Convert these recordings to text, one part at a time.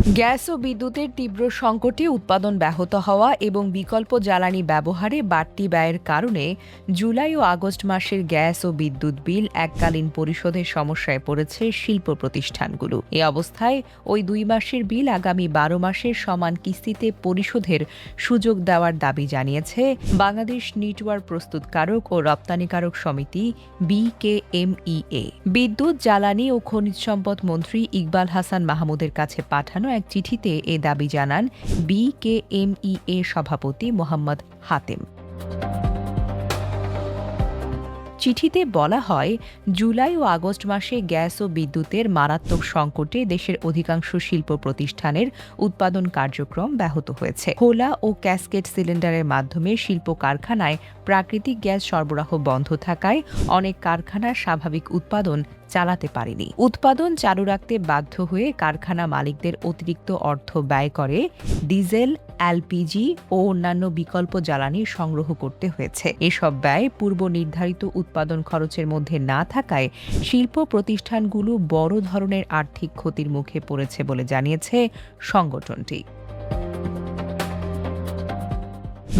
Gas ও বিদ্যুতের তীব্র সংকটে উৎপাদন ব্যাহত হওয়া এবং বিকল্প জ্বালানি ব্যবহারে বাড়তি ব্যয়ের কারণে জুলাই ও আগস্ট মাসের গ্যাস ও বিদ্যুৎ বিল এককালীন পরিশোধের সমস্যায় পড়েছে শিল্প প্রতিষ্ঠানগুলো। এ অবস্থায় ওই ২ মাসের বিল আগামী ১২ মাসের সমান কিস্তিতে পরিশোধের সুযোগ দেওয়ার দাবি জানিয়েছে বাংলাদেশ নিটওয়ার্ক প্রস্তুতকারক ও রপ্তানিকারক সমিতি BKMEA। বিদ্যুৎ, জ্বালানি ও খনিজ সম্পদ মন্ত্রী ইকবাল হাসান মাহমুদের কাছে পাঠানো এক চিঠিতে এ দাবি জানান BKMEA সভাপতি মোহাম্মদ হাতেম। চিঠিতে বলা হয়, জুলাই ও আগস্ট মাসে গ্যাস ও বিদ্যুতের মারাত্মক সংকটে দেশের অধিকাংশ শিল্প প্রতিষ্ঠানের উৎপাদন কার্যক্রম ব্যাহত হয়েছে। খোলা ও ক্যাসকেড সিলিন্ডারের মাধ্যমে শিল্প কারখানায় প্রাকৃতিক গ্যাস সরবরাহ বন্ধ থাকায় অনেক কারখানার স্বাভাবিক উৎপাদন চালাতে পারেনি। উৎপাদন চালু রাখতে বাধ্য হয়ে কারখানা মালিকদের অতিরিক্ত অর্থ ব্যয় করে ডিজেল, এলপিজি ও অন্যান্য বিকল্প জ্বালানি সংগ্রহ করতে হয়েছে। এসব ব্যয় পূর্ব নির্ধারিত উৎপাদন খরচের মধ্যে না থাকায় শিল্প প্রতিষ্ঠানগুলো বড় ধরনের আর্থিক ক্ষতির মুখে পড়েছে বলে জানিয়েছে সংগঠনটি।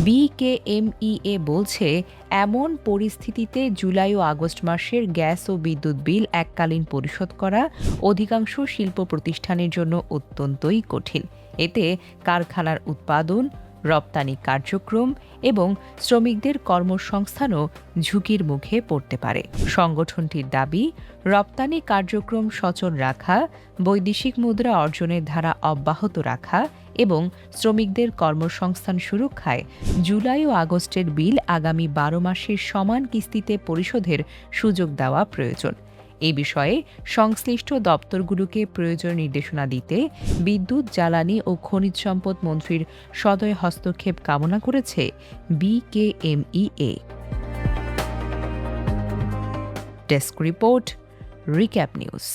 BKMEA বলছে, এমন পরিস্থিতিতে জুলাই ও আগস্ট মাসের গ্যাস ও বিদ্যুৎ বিল এককালীন পরিশোধ করা অধিকাংশ শিল্প প্রতিষ্ঠানের জন্য অত্যন্তই কঠিন। এতে কারখানার উৎপাদন, রপ্তানি কার্যক্রম এবং শ্রমিকদের কর্মসংস্থানও ঝুঁকির মুখে পড়তে পারে। সংগঠনটির দাবি, রপ্তানি কার্যক্রম সচল রাখা, বৈদেশিক মুদ্রা অর্জনের ধারা অব্যাহত রাখা এবং শ্রমিকদের কর্মসংস্থান সুরক্ষায় জুলাই ও আগস্টের বিল আগামী ১২ মাসের সমান কিস্তিতে পরিশোধের সুযোগ দেওয়া প্রয়োজন। এ বিষয়ে সংশ্লিষ্ট দপ্তরগুলোকে প্রয়োজনীয় নির্দেশনা দিতে বিদ্যুৎ, জ্বালানি ও খনিজ সম্পদ মন্ত্রীর সদয় হস্তক্ষেপ কামনা করেছে BKMEA। Desk report, recap news.